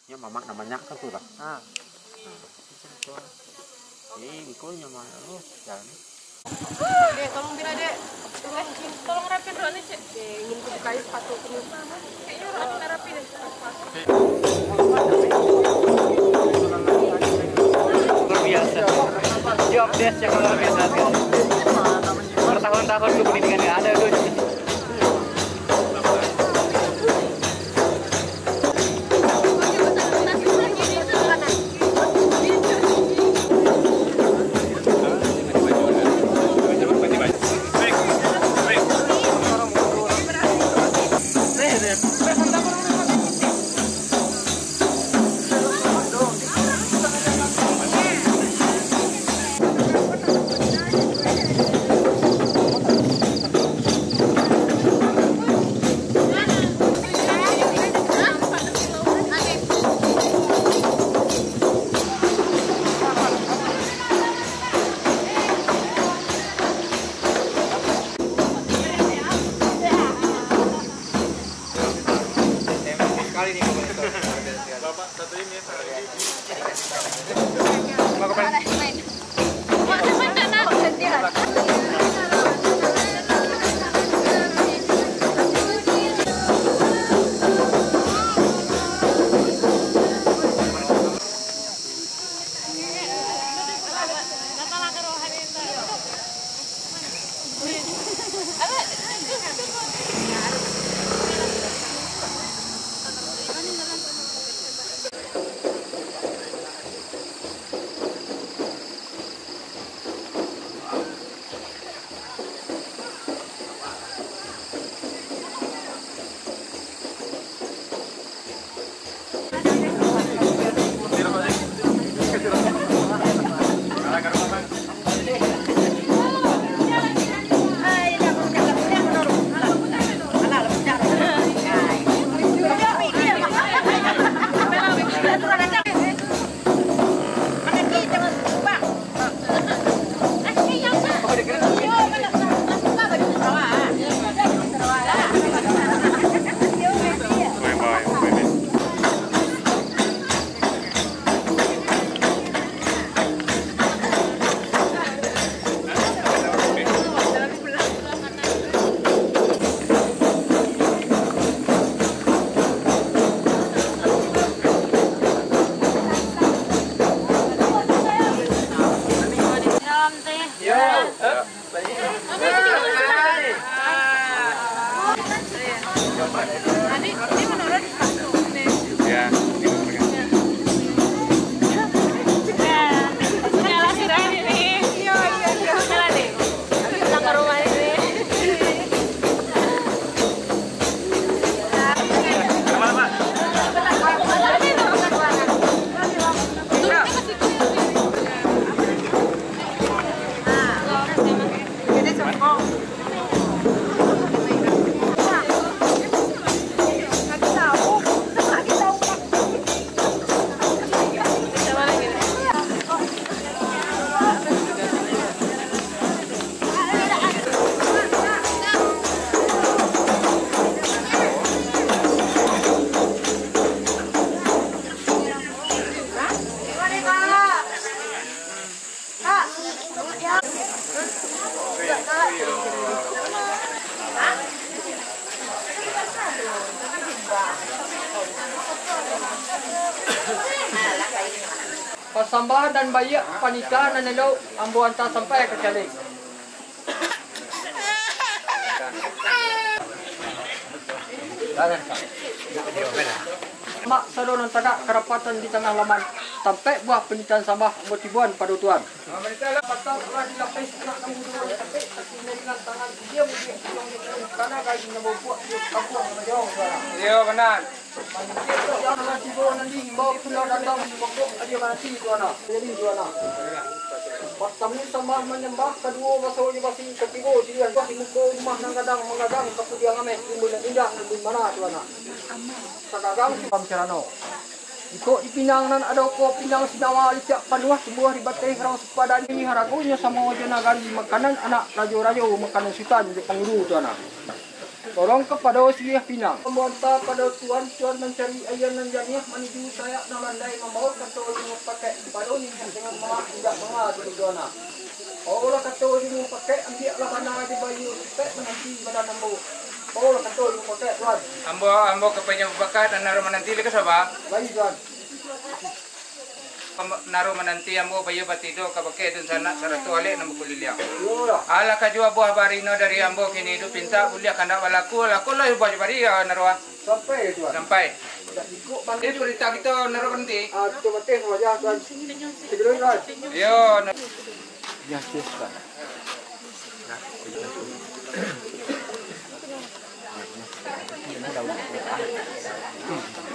Ya mama namanya kan tuh lah. Ah. Ikonya mah lu jangan. Dek, tolong bila dek. Tolong rapin dulu nih, Cek. Ingin bukain sepatu penuh. Kayaknya orang rapi deh. Luar biasa. Job desk yang luar biasa. Bertahun-tahun gue pendidikan nggak ada gue. Pasambahan dan bayi panikaan dan nelo ambo anta sampai ke kali. Mak sado nan tagak kerapatan di tengah laman sampai buah penitan sambah motibuan pada tuan. Patang telah dilapis nak kamu dua sampai dengan tangan dia mungkin karena kali nak buat kampung majong. Iya benar. Yang nanti bawa nanti bawa pulau dandang bokok dia mati tuan. Jadi tuan. Pertama sambah menyembah kedua masuknya basi ketiga dia di muka rumah nang kadang mengadang kemudian ame timbul indah di mana tuan. Sakagang pamcarano. Iko ipinang nan ada ko pinang sinawa licak panuah sebuah di batay harang sepadan ini haragunya sama wajah nagari makanan anak rajo-rajo makanan sultan di panguru tu anak. Tolong kepada Oswiyah Pinang. Meminta pada Tuan mencari ayah dan janiah menuju saya dan landai membawa kata dengan pakai pada ini dengan mak tidak mengal berdoa. Allah kata dengan pakai ambillah mana di bayu pek menanti pada nambu. Allah kata dengan pakai Tuan. Ambo kepenyo bakat naruh menanti le kasaba. Baik Tuan. Naruh menanti ambo bayo batido kabake dun sana saratu ale namu kulilia. Yolah. Ala kajua buah barino dari ambo kini itu pinta ulia kana walaku lah buah bari ya naruh Sampai Tuan. sampai. Tak ikut Ini berita kita naruh berhenti. itu betul wajah Tuan. Segera Tuan. Yo. Ya, yes Tuan. Ini daun.